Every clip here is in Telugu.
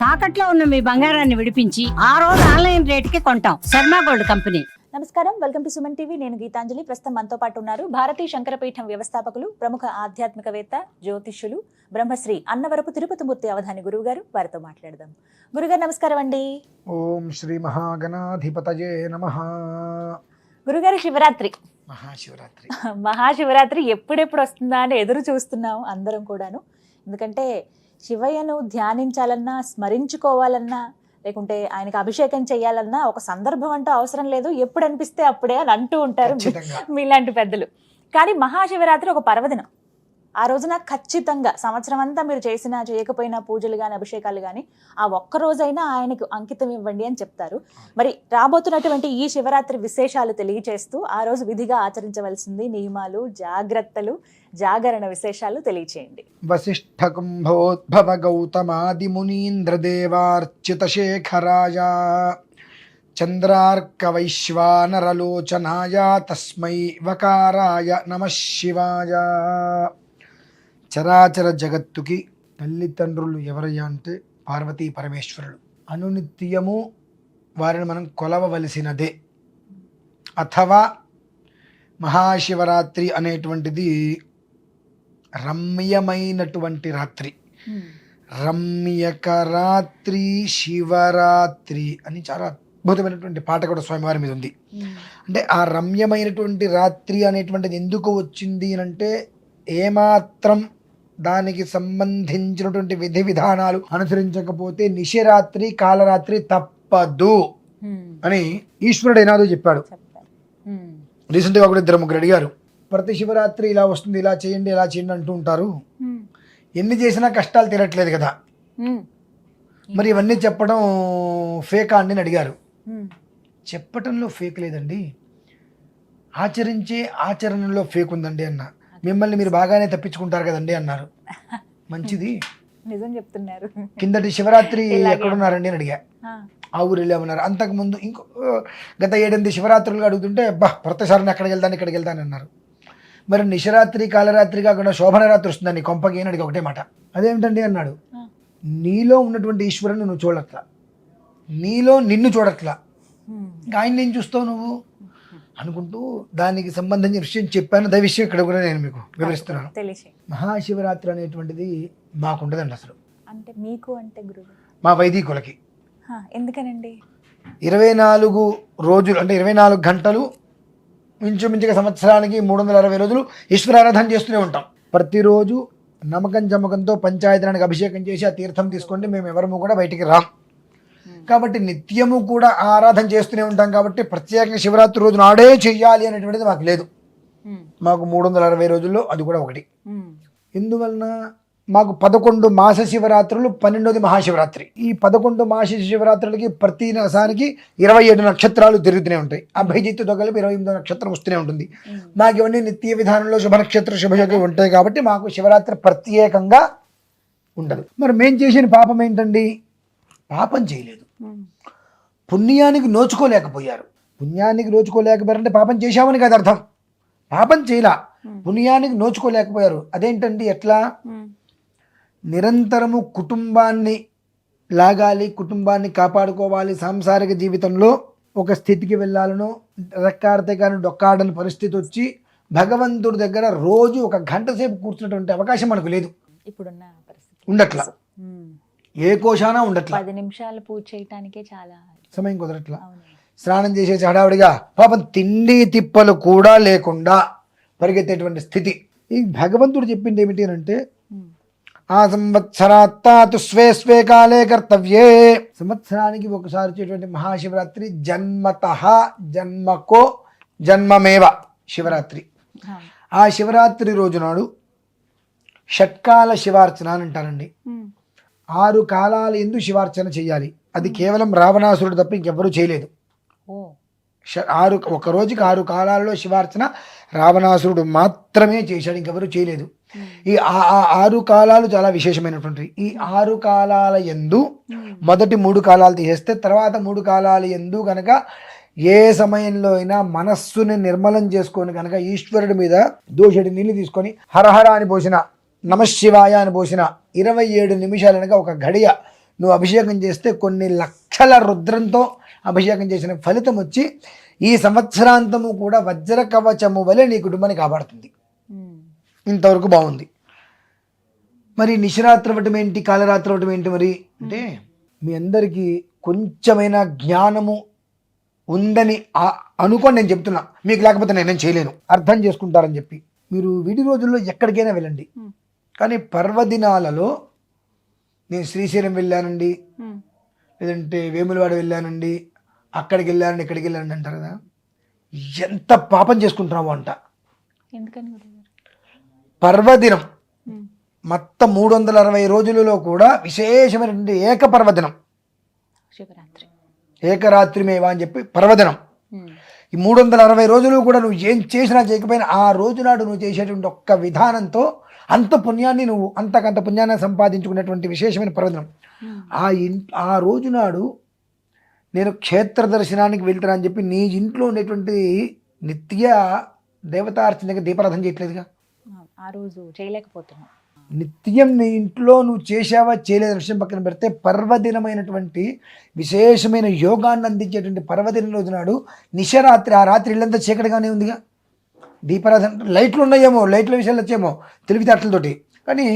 తాకట్లో ఉన్న మీ బంగారాన్ని విడిపించి ఆ రోజు ఆన్లైన్ రేటుకి కొంటాం. Sharma gold company. నమస్కారం, వెల్కమ్ టు సుమన్ టీవీ. నేను గీతాంజలి. ప్రస్తుతం మనతో పాటు ఉన్నారు భారతీయ శంకరపీఠం వ్యవస్థాపకులు, ప్రముఖ ఆధ్యాత్మికవేత్త, జ్యోతిష్యులు, బ్రహ్మశ్రీ అన్నవరపు తిరుపతిమూర్తి అవధాని గురువు గారు. వారితో మాట్లాడదాం. గురుగారు నమస్కారం అండి. ఓం శ్రీ మహాగణాధిపతయే నమః. గురుగారు, శివరాత్రి మహాశివరాత్రి ఎప్పుడెప్పుడు వస్తుందా అని ఎదురు చూస్తున్నాం అందరం కూడాను. ఎందుకంటే శివయ్యను ధ్యానించాలన్నా, స్మరించుకోవాలన్నా, లేకుంటే ఆయనకు అభిషేకం చేయాలన్నా ఒక సందర్భం అంటూ అవసరం లేదు, ఎప్పుడు అనిపిస్తే అప్పుడే అని అంటూ ఉంటారు మీలాంటి పెద్దలు. కానీ మహాశివరాత్రి ఒక పర్వదినం. ఆ రోజున ఖచ్చితంగా సంవత్సరం అంతా మీరు చేసినా చేయకపోయినా పూజలు కానీ అభిషేకాలు కానీ ఆ ఒక్క రోజైనా ఆయనకు అంకితం ఇవ్వండి అని చెప్తారు. మరి రాబోతున్నటువంటి ఈ శివరాత్రి విశేషాలు తెలియచేస్తూ ఆ రోజు విధిగా ఆచరించవలసింది నియమాలు, జాగ్రత్తలు, జాగరణ విశేషాలు తెలియచేయండి. వశిష్ఠ కుంభోద్భవ గౌతమాది మునీంద్ర దేవార్చిత శేఖరాయ చంద్రార్క వైశ్వానరలోచనాయ తస్మై వకారాయ నమః శివాయ. చరాచర జగత్తుకి తల్లిదండ్రులు ఎవరయ్యా అంటే పార్వతీ పరమేశ్వరుడు. అనునిత్యము వారిని మనం కొలవవలసినదే. అథవా మహాశివరాత్రి అనేటువంటిది రమ్యమైనటువంటి రాత్రి. రమ్యక రాత్రి శివరాత్రి అని చాలా అద్భుతమైనటువంటి పాట కూడా స్వామివారి మీద ఉంది. అంటే ఆ రమ్యమైనటువంటి రాత్రి అనేటువంటిది ఎందుకు వచ్చింది అంటే ఏమాత్రం దానికి సంబంధించినటువంటి విధి విధానాలు అనుసరించకపోతే నిశరాత్రి కాలరాత్రి తప్పదు అని ఈశ్వరుడు ఏనాదో చెప్పాడు. రీసెంట్గా కూడా 2-3 అడిగారు, ప్రతి శివరాత్రి ఇలా వస్తుంది, ఇలా చేయండి, ఇలా చేయండి అంటూ ఉంటారు, ఎన్ని చేసినా కష్టాలు తీరట్లేదు కదా, మరి ఇవన్నీ చెప్పడం ఫేకా అండి అని అడిగారు. చెప్పటంలో ఫేక్ లేదండి, ఆచరించే ఆచరణలో ఫేక్ ఉందండి అన్న. మిమ్మల్ని మీరు బాగానే తప్పించుకుంటారు కదండి అన్నారు. మంచిది, నిజం చెప్తున్నారు. కిందటి శివరాత్రి ఎక్కడున్నారండి అని అడిగా. ఆ ఊరు వెళ్ళామన్నారు. అంతకుముందు గత 7-8 శివరాత్రులుగా అడుగుతుంటే ప్రతిసారి అక్కడికి వెళ్తాను ఇక్కడికి వెళ్తాను అన్నారు. మరి నిశరాత్రి కాలరాత్రి కాకుండా శోభన రాత్రి వస్తుందని కొంపకి అని అడిగి ఒకటే మాట. అదేమిటండి అన్నాడు. నీలో ఉన్నటువంటి ఈశ్వరుని నువ్వు చూడట్లా, నీలో నిన్ను చూడట్లా, ఇంకా ఆయన నేను చూస్తావు నువ్వు అనుకుంటూ దానికి సంబంధించిన విషయం చెప్పాను. అదే విషయం ఇక్కడ కూడా నేను మీకు వివరిస్తున్నాను. మహాశివరాత్రి అనేటువంటిది మాకుండదండి అసలు. అంటే మీకు అంటే గురువు మా వైదికులకి ఎందుకనండి 24 రోజులు అంటే 24 గంటలు ఇంచుమించుగా సంవత్సరానికి 360 రోజులు ఈశ్వరారాధన చేస్తూనే ఉంటాం. ప్రతిరోజు నమ్మకం చమ్మకంతో పంచాయతనానికి అభిషేకం చేసి ఆ తీర్థం తీసుకోండి, మేము ఎవరము కూడా బయటికి రాం. కాబట్టి నిత్యము కూడా ఆరాధన చేస్తూనే ఉంటాం. కాబట్టి ప్రత్యేకంగా శివరాత్రి రోజు నాడే చెయ్యాలి అనేటువంటిది మాకు లేదు. మాకు 360 రోజుల్లో అది కూడా ఒకటి. ఎందువలన మాకు 11 మాస శివరాత్రులు, 12వ మహాశివరాత్రి. ఈ 11 మాస శివరాత్రులకి ప్రతి మాసానికి 27 నక్షత్రాలు తిరుగుతూనే ఉంటాయి. అభిజిత్తుతో కలిపి 28వ నక్షత్రం వస్తూనే ఉంటుంది. మాకు ఇవన్నీ నిత్య విధానంలో శుభ నక్షత్ర శుభయోగం ఉంటాయి. కాబట్టి మాకు శివరాత్రి ప్రత్యేకంగా ఉండదు. మరి మేము చేసిన పాపం ఏంటండి? పాపం చేయలేదు, పుణ్యానికి నోచుకోలేకపోయారు. పుణ్యానికి నోచుకోలేకపోయారంటే పాపం చేశామని కాదు అర్థం. పాపం చేయలా, పుణ్యానికి నోచుకోలేకపోయారు. అదేంటండి? ఎట్లా? నిరంతరము కుటుంబాన్ని లాగాలి, కుటుంబాన్ని కాపాడుకోవాలి, సాంసారిక జీవితంలో ఒక స్థితికి వెళ్ళాలను రెక్కాడితే కానీ డొక్కాడని పరిస్థితి వచ్చి భగవంతుడి దగ్గర రోజు 1 గంట సేపు కూర్చున్నటువంటి అవకాశం మనకు లేదు. ఇప్పుడున్న పరిస్థితి ఉండట్లా, ఏ కోశానా ఉండట్లా. 10 నిమిషాలు పూజ చేయటానికే చాలా సమయం కుదరట్లా. స్నానం చేసేసి హడావుడిగా పాపం తిండి తిప్పలు కూడా లేకుండా పరిగెత్తేటువంటి స్థితి. ఈ భగవంతుడు చెప్పింది ఏమిటి అంటే ఆ సంవత్సరాత్తు స్వే స్వే కాలే కర్తవ్యే. సంవత్సరానికి ఒకసారి వచ్చేటువంటి మహాశివరాత్రి జన్మతః జన్మకో జన్మమేవ శివరాత్రి. ఆ శివరాత్రి రోజు నాడు షట్కాల శివార్చన అని అంటారండి. 6 కాలాలు ఎందు శివార్చన చేయాలి. అది కేవలం రావణాసురుడు తప్ప ఇంకెవ్వరూ చేయలేదు. ఒక రోజుకి 6 కాలాల్లో శివార్చన రావణాసురుడు మాత్రమే చేశాడు, ఇంకెవరూ చేయలేదు. ఈ 6 కాలాలు చాలా విశేషమైనటువంటివి. ఈ 6 కాలాల యందు మొదటి 3 కాలాలు తీసేస్తే తర్వాత 3 కాలాలు యందు కనుక ఏ సమయంలో అయినా మనస్సుని నిర్మలం చేసుకొని కనుక ఈశ్వరుడి మీద దోషడి నీళ్ళు తీసుకొని హరహర అని పోసిన, నమశివాయ అని పోసిన 27 నిమిషాలు అనగా ఒక గడియ నువ్వు అభిషేకం చేస్తే కొన్ని లక్షల రుద్రంతో అభిషేకం చేసిన ఫలితం వచ్చి ఈ సంవత్సరాంతము కూడా వజ్ర కవచము వలె నీ కుటుంబాన్ని కాపాడుతుంది. ఇంతవరకు బాగుంది. మరి నిశరాత్రి అవ్వటం ఏంటి, కాలరాత్రి అవ్వటం ఏంటి? మరి అంటే మీ అందరికీ కొంచెమైనా జ్ఞానము ఉందని అనుకోని నేను చెప్తున్నా, మీకు లేకపోతే నేనేం చేయలేను, అర్థం చేసుకుంటారని చెప్పి. మీరు వీటి రోజుల్లో ఎక్కడికైనా వెళ్ళండి, కానీ పర్వదినాలలో నేను శ్రీశైలం వెళ్ళానండి, లేదంటే వేములవాడ వెళ్ళానండి, అక్కడికి వెళ్ళానండి, ఇక్కడికి వెళ్ళానండి అంటారు కదా, ఎంత పాపం చేసుకుంటున్నావు అంట. ఎందుకని పర్వదినం మొత్తం 360 రోజులలో కూడా విశేషమైనటువంటి ఏకపర్వదినం, శివరాత్రి, ఏకరాత్రిమేవా అని చెప్పి పర్వదినం. ఈ 360 రోజులు కూడా నువ్వు ఏం చేసినా చేయకపోయినా ఆ రోజు నాడు నువ్వు చేసేటువంటి ఒక్క విధానంతో అంత పుణ్యాన్ని నువ్వు అంతకంత పుణ్యాన్ని సంపాదించుకునేటువంటి విశేషమైన పర్వదినం. ఆ రోజు నాడు నేను క్షేత్ర దర్శనానికి వెళ్తానని అని చెప్పి నీ ఇంట్లో ఉండేటువంటి నిత్య దేవతార్చనకి దీపారాధన చేయట్లేదుగా, ఆ రోజు చేయలేకపోతున్నాం. నిత్యం నీ ఇంట్లో నువ్వు చేసావా చేయలేదని విషయం పక్కన పెడితే పర్వదినమైనటువంటి విశేషమైన యోగాన్ని అందించేటువంటి పర్వదిన రోజు నాడు నిశరాత్రి, ఆ రాత్రి ఇల్లంతా చీకటిగానే ఉందిగా, దీపారాధన లైట్లు ఉన్నాయేమో, లైట్ల విషయాలు వచ్చేమో తెలివితేటలతోటి, కానీ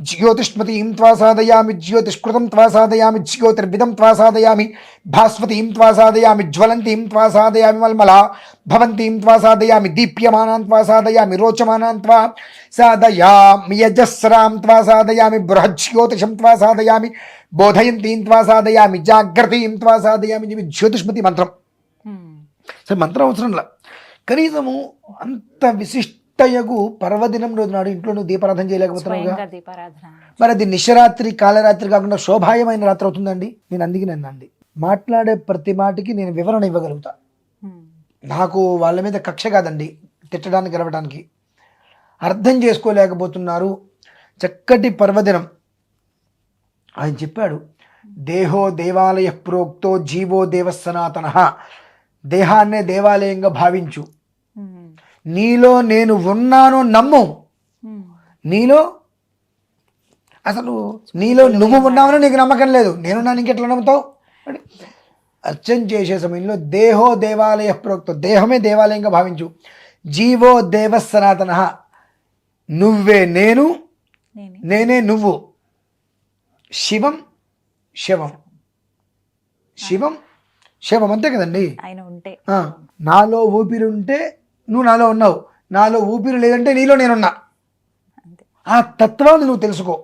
జ్యోతిష్మతీం త్వా సాధయామి, జ్యోతిష్కృతం త్వా సాధయామి, జ్యోతిర్విదం త్వా సాధయామి, భాస్వతీం త్వా సాధయామి, జ్వలంతీం త్వా సాధయామి, మల్మలా భవంతీం త్వా సాధయామి, దీప్యమానాన్ త్వా సాధయామి, రోచమానాన్ త్వా సాధయామి, యజస్రాం త్వా సాధయామి, బృహజ్యోతిషం త్వా సాధయామి, బోధయంతీం త్వా సాధయామి, జాగ్రతీం త్వా సాధయామి. జ్యోతిష్మతి మంత్రం. సరే మంత్రం అవసరంలా, కనీసము అంత విశిష్టయగు పర్వదినం రోజు నాడు ఇంట్లో నువ్వు దీపారాధన చేయలేకపోతున్నావుగా, మరి అది నిశరాత్రి కాలరాత్రి కాకుండా శోభాయమైన రాత్రి అవుతుందండి. నేను అందుకే నన్నండి మాట్లాడే ప్రతి మాటకి నేను వివరణ ఇవ్వగలుగుతా. నాకు వాళ్ళ మీద కక్ష కాదండి, తిట్టడానికి గెలవడానికి. అర్థం చేసుకోలేకపోతున్నారు. చక్కటి పర్వదినం ఆయన చెప్పాడు, దేహో దేవాలయ ప్రోక్తో జీవో దేవ సనాతన. దేహాన్నే దేవాలయంగా భావించు, నీలో నేను ఉన్నాను నమ్ము, నీలో అసలు నీలో నువ్వు ఉన్నావని నీకు నమ్మకం లేదు, నేనున్నాను ఇంకెట్లా నమ్ముతావు? అర్చన చేసే సమయంలో దేహో దేవాలయ ప్రోక్తో, దేహమే దేవాలయంగా భావించు, జీవో దేవ సనాతన, నువ్వే నేను, నేనే నువ్వు, శివం శవం, శివం శవం, అంతే కదండి. నాలో ఊపిరి ఉంటే నువ్వు నాలో ఉన్నావు, నాలో ఊపిరి లేదంటే నీలో నేనున్నా. ఆ తత్వాన్ని నువ్వు తెలుసుకో.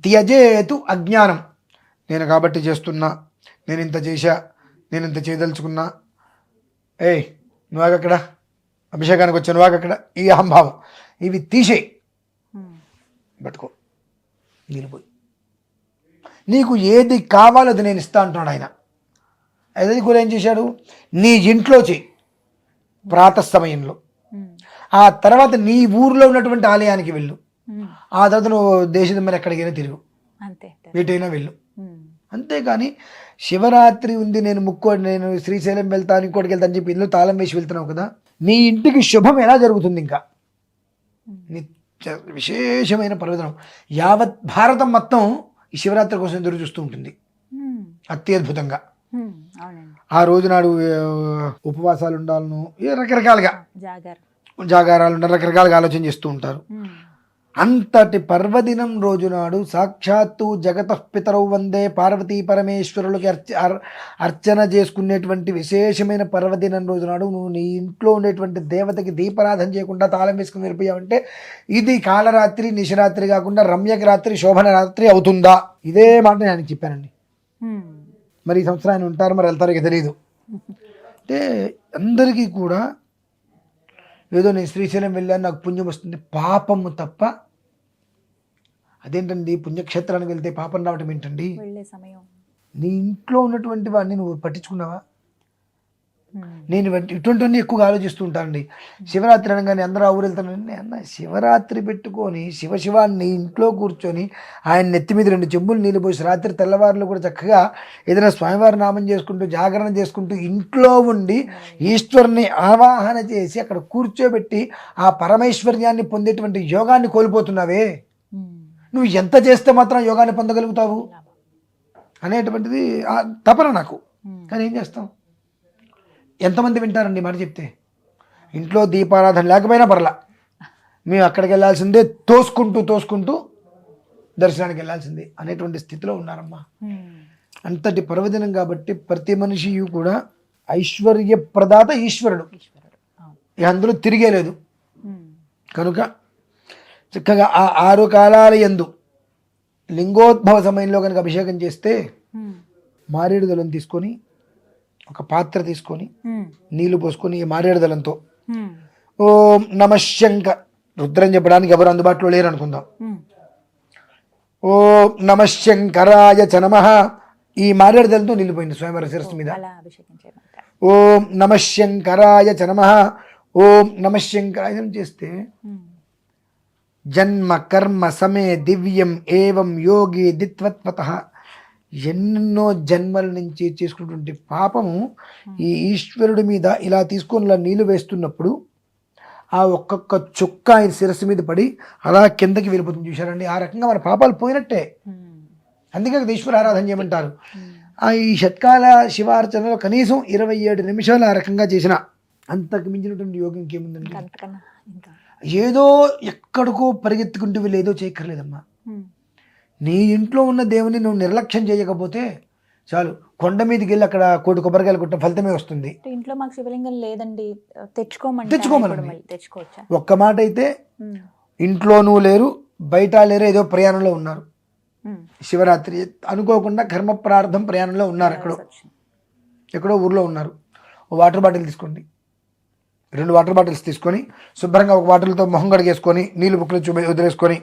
త్యజేతు అజ్ఞానం, నేను కాబట్టి చేస్తున్నా, నేను ఇంత చేశా, నేను ఇంత చేయదలుచుకున్నా, ఏయ్ నువ్వాగక్కడ అభిషేకానికి వచ్చాను, నువ్వాగక్కడ, ఈ అహంభావం ఇవి తీసేయి, పట్టుకో, నిలిపోయి నీకు ఏది కావాలో అది నేను ఇస్తా అంటున్నాడు ఆయన. అది కూడా ఏం చేశాడు, నీ ఇంట్లో చెయ్యి ప్రాతః-సమయంలో, ఆ తర్వాత నీ ఊర్లో ఉన్నటువంటి ఆలయానికి వెళ్ళు, ఆ తర్వాత నువ్వు దేశం మీద ఎక్కడికైనా తిరుగు, ఎటైనా వెళ్ళు. అంతేకాని శివరాత్రి ఉంది, నేను శ్రీశైలం వెళ్తాను, ఇంకోటికి వెళ్తాను అని చెప్పి ఇల్లు తాళం వేసి వెళ్తున్నావు కదా, నీ ఇంటికి శుభం ఎలా జరుగుతుంది? ఇంకా విశేషమైన పర్వదినం. యావత్ భారతం మొత్తం ఈ శివరాత్రి కోసం ఎదురు చూస్తూ ఉంటుంది అత్యద్భుతంగా. ఆ రోజు నాడు ఉపవాసాలు ఉండాలను, రకరకాలుగా జాగారాలు ఉండాలి, రకరకాలుగా ఆలోచన చేస్తూ ఉంటారు. అంతటి పర్వదినం రోజు నాడు సాక్షాత్తు జగతఃపితరౌ వందే పార్వతీ పరమేశ్వరులకి అర్చన చేసుకునేటువంటి విశేషమైన పర్వదినం రోజు నాడు నువ్వు నీ ఇంట్లో ఉండేటువంటి దేవతకి దీపారాధన చేయకుండా తాళం వేసుకుని వెళ్ళిపోయావంటే ఇది కాలరాత్రి నిశరాత్రి కాకుండా రమ్యక రాత్రి శోభన రాత్రి అవుతుందా? ఇదే మాట నేను ఆయనకి చెప్పానండి. మరి ఈ సంవత్సరం ఆయన ఉంటారు, మరి వెళ్తారు, ఇక తెలియదు. అంటే అందరికీ కూడా ఏదో నేను శ్రీశైలం వెళ్ళాను నాకు పుణ్యం వస్తుంది, పాపము తప్ప. అదేంటండి పుణ్యక్షేత్రానికి వెళ్తే పాపం రావటం ఏంటండి? నీ ఇంట్లో ఉన్నటువంటి వాడిని నువ్వు పట్టించుకున్నావా? నేను ఇటువంటివన్నీ ఎక్కువగా ఆలోచిస్తూ ఉంటానండి. శివరాత్రి అనగానే అందరూ ఆ ఊరు వెళ్తానండి, అన్న శివరాత్రి పెట్టుకొని శివాన్ని ఇంట్లో కూర్చొని ఆయన నెత్తి మీద 2 చెంబులు నీళ్ళు పోసి రాత్రి తెల్లవారులు కూడా చక్కగా ఏదైనా స్వామివారి నామం చేసుకుంటూ జాగరణ చేసుకుంటూ ఇంట్లో ఉండి ఈశ్వరుని ఆవాహన చేసి అక్కడ కూర్చోబెట్టి ఆ పరమేశ్వర్యాన్ని పొందేటువంటి యోగాన్ని కోల్పోతున్నావే. నువ్వు ఎంత చేస్తే మాత్రం యోగాన్ని పొందగలుగుతావు? అనేటువంటిది ఆ తపన నాకు. కానీ ఏం చేస్తాం, ఎంతమంది వింటారండి మాట చెప్తే. ఇంట్లో దీపారాధన లేకపోయినా పర్లా, మేము అక్కడికి వెళ్ళాల్సిందే, తోసుకుంటూ దర్శనానికి వెళ్ళాల్సిందే అనేటువంటి స్థితిలో ఉన్నారమ్మా. అంతటి పర్వదినం కాబట్టి ప్రతి మనిషి కూడా ఐశ్వర్య ప్రదాత ఈశ్వరుడు, ఇక అందులో తిరిగే లేదు. కనుక చక్కగా ఆ 6 కాలాల యందు లింగోద్భవ సమయంలో కనుక అభిషేకం చేస్తే మారేడు దళం తీసుకొని, ఒక పాత్ర తీసుకొని నీళ్లు పోసుకొని ఈ మారేడు దళంతో ఓం నమః శంకర్, రుద్రం చెప్పడానికి ఎవరు అందుబాటులో లేరు అనుకుందాం. ఓం నమః శంకరాయ చ నమః, ఈ మారేడు దళంతో నిలిపోయింది స్వయంవర శిరస్సు మీద. ఓం నమః శంకరాయ చ నమః, ఓం నమః శంకరాయ చేస్తే జన్మ కర్మ సమే దివ్యం ఏవం యోగి దిత్వత్వతః, ఎన్నో జన్మల నుంచి చేసుకున్నటువంటి పాపము ఈ ఈశ్వరుడి మీద ఇలా తీసుకొని ఇలా నీళ్లు వేస్తున్నప్పుడు ఆ ఒక్కొక్క చుక్క ఆయన శిరస్సు మీద పడి అలా కిందకి వెళ్ళిపోతుంది. చూశారండి, ఆ రకంగా మన పాపాలు పోయినట్టే. అందుకే ఈశ్వర ఆరాధన చేయమంటారు. ఈ షట్కాల శివార్చనలో కనీసం 27 నిమిషాలు ఆ రకంగా చేసిన అంతకు మించినటువంటి యోగం ఇంకేముందండి. ఏదో ఎక్కడికో పరిగెత్తుకుంటూ వీళ్ళు ఏదో చేయక్కర్లేదమ్మా. నీ ఇంట్లో ఉన్న దేవుని నువ్వు నిర్లక్ష్యం చేయకపోతే చాలు, కొండ మీదకి వెళ్ళి అక్కడ 1 కోటి కొబ్బరికాయలు కొట్టిన ఫలితమే వస్తుంది. ఇంట్లో మాకు శివలింగం లేదండి, తెచ్చుకోవచ్చా? ఒక్క మాట అయితే ఇంట్లోనూ లేరు, బయట లేరు, ఏదో ప్రయాణంలో ఉన్నారు, శివరాత్రి అనుకోకుండా కర్మ ప్రార్థం ప్రయాణంలో ఉన్నారు, ఎక్కడో ఊర్లో ఉన్నారు. ఓ వాటర్ బాటిల్ తీసుకోండి, 2 వాటర్ బాటిల్స్ తీసుకొని శుభ్రంగా ఒక బాటిల్తో మొహం కడిగేసుకొని నీళ్ళు బుక్కులు వదిలేసుకొని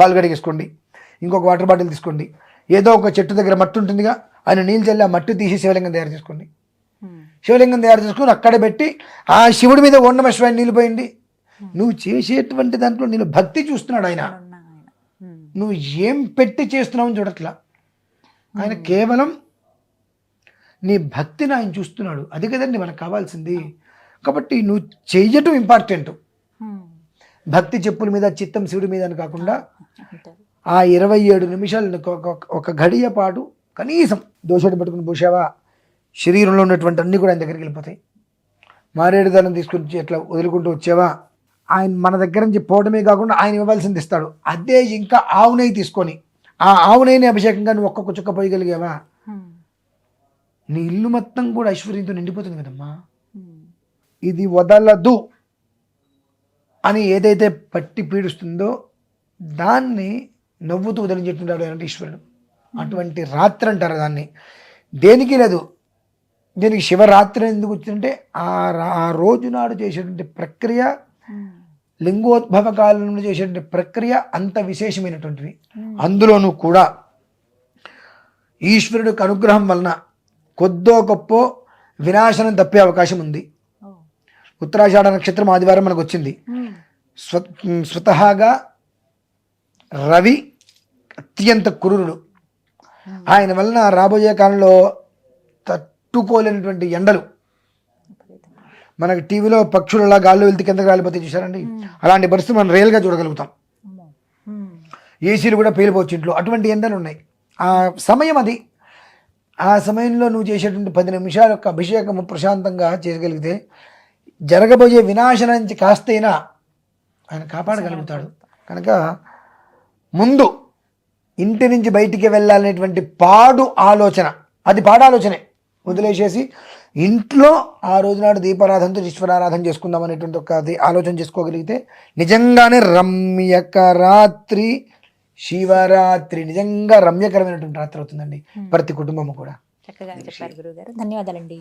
కాలు కడిగేసుకోండి. ఇంకొక వాటర్ బాటిల్ తీసుకోండి, ఏదో ఒక చెట్టు దగ్గర మట్టి ఉంటుందిగా, ఆయన నీళ్ళు చల్లి ఆ మట్టి తీసి శివలింగం తయారు చేసుకోండి. శివలింగం తయారు చేసుకొని అక్కడే పెట్టి ఆ శివుడి మీద ఓం నమః శివాయ నీళ్ళు పోయండి. నువ్వు చేసేటువంటి దాంట్లో నేను భక్తి చూస్తున్నాడు ఆయన, నువ్వు ఏం పెట్టి చేస్తున్నావు అని చూడట్లా. ఆయన కేవలం నీ భక్తిని ఆయన చూస్తున్నాడు, అది కదండి మనకు కావాల్సింది. కాబట్టి నువ్వు చెయ్యటం ఇంపార్టెంట్. భక్తి చెప్పుల మీద చిత్తం శివుడి మీద అని కాకుండా ఆ 27 నిమిషాలు ఒక గడియ పాటు కనీసం దోషాన్ని పట్టుకుని పూసావా, శరీరంలో ఉన్నటువంటి అన్నీ కూడా ఆయన దగ్గరికి వెళ్ళిపోతాయి. మారేడు దళం తీసుకొచ్చి ఎట్లా వదులుకుంటూ వచ్చావా, ఆయన మన దగ్గర నుంచి పోవడమే కాకుండా ఆయన ఇవ్వాల్సింది ఇస్తాడు. అదే ఇంకా ఆవు నెయ్యి తీసుకొని ఆ ఆవు నెయ్యిని అభిషేకంగా నువ్వు ఒక్కొక్క చుక్క పోయగలిగావా, నీ ఇల్లు మొత్తం కూడా ఐశ్వర్యంతో నిండిపోతుంది కదమ్మా. ఇది వదలదు అని ఏదైతే పట్టి పీడిస్తుందో దాన్ని నవ్వుతూ వదిలించేట్టున్నాడు అంటే ఈశ్వరుడు. అటువంటి రాత్రి అంటారు దాన్ని. దేనికి లేదు, దీనికి శివరాత్రి ఎందుకు వచ్చిందంటే ఆ రోజు నాడు చేసేటువంటి ప్రక్రియ, లింగోద్భవ కాలంలో చేసేటువంటి ప్రక్రియ అంత విశేషమైనటువంటిది. అందులోనూ కూడా ఈశ్వరుడికి అనుగ్రహం వలన కొద్దో గొప్ప వినాశనం తప్పే అవకాశం ఉంది. ఉత్తరాషాఢ నక్షత్రం ఆదివారం మనకు వచ్చింది. స్వతహాగా రవి అత్యంత క్రూరుడు, ఆయన వలన రాబోయే కాలంలో తట్టుకోలేనటువంటి ఎండలు, మనకి టీవీలో పక్షులలా గాల్లో వెళ్తే కిందకి రాలిపోతే చూసారండి, అలాంటి పరిస్థితి మనం రియల్గా చూడగలుగుతాం. ఏసీలు కూడా పేలిపోవచ్చు ఇంట్లో, అటువంటి ఎండలు ఉన్నాయి. ఆ సమయం అది. ఆ సమయంలో నువ్వు చేసేటువంటి 10 నిమిషాల యొక్క అభిషేకము ప్రశాంతంగా చేయగలిగితే జరగబోయే వినాశనం నుంచి కాస్తైనా ఆయన కాపాడగలుగుతాడు. కనుక ముందు ఇంటి నుంచి బయటికి వెళ్ళాలనేటువంటి పాడు ఆలోచన, అది పాడు ఆలోచనే వదిలేసేసి ఇంట్లో ఆ రోజునాడు దీపారాధనతో ఈశ్వరారాధన చేసుకుందాం అనేటువంటి ఒక ఆలోచన చేసుకోగలిగితే నిజంగానే రమ్యక రాత్రి, శివరాత్రి నిజంగా రమ్యకరమైనటువంటి రాత్రి అవుతుందండి ప్రతి కుటుంబము కూడా. చక్కగా చెప్పారు గురువు గారు, ధన్యవాదాలండి.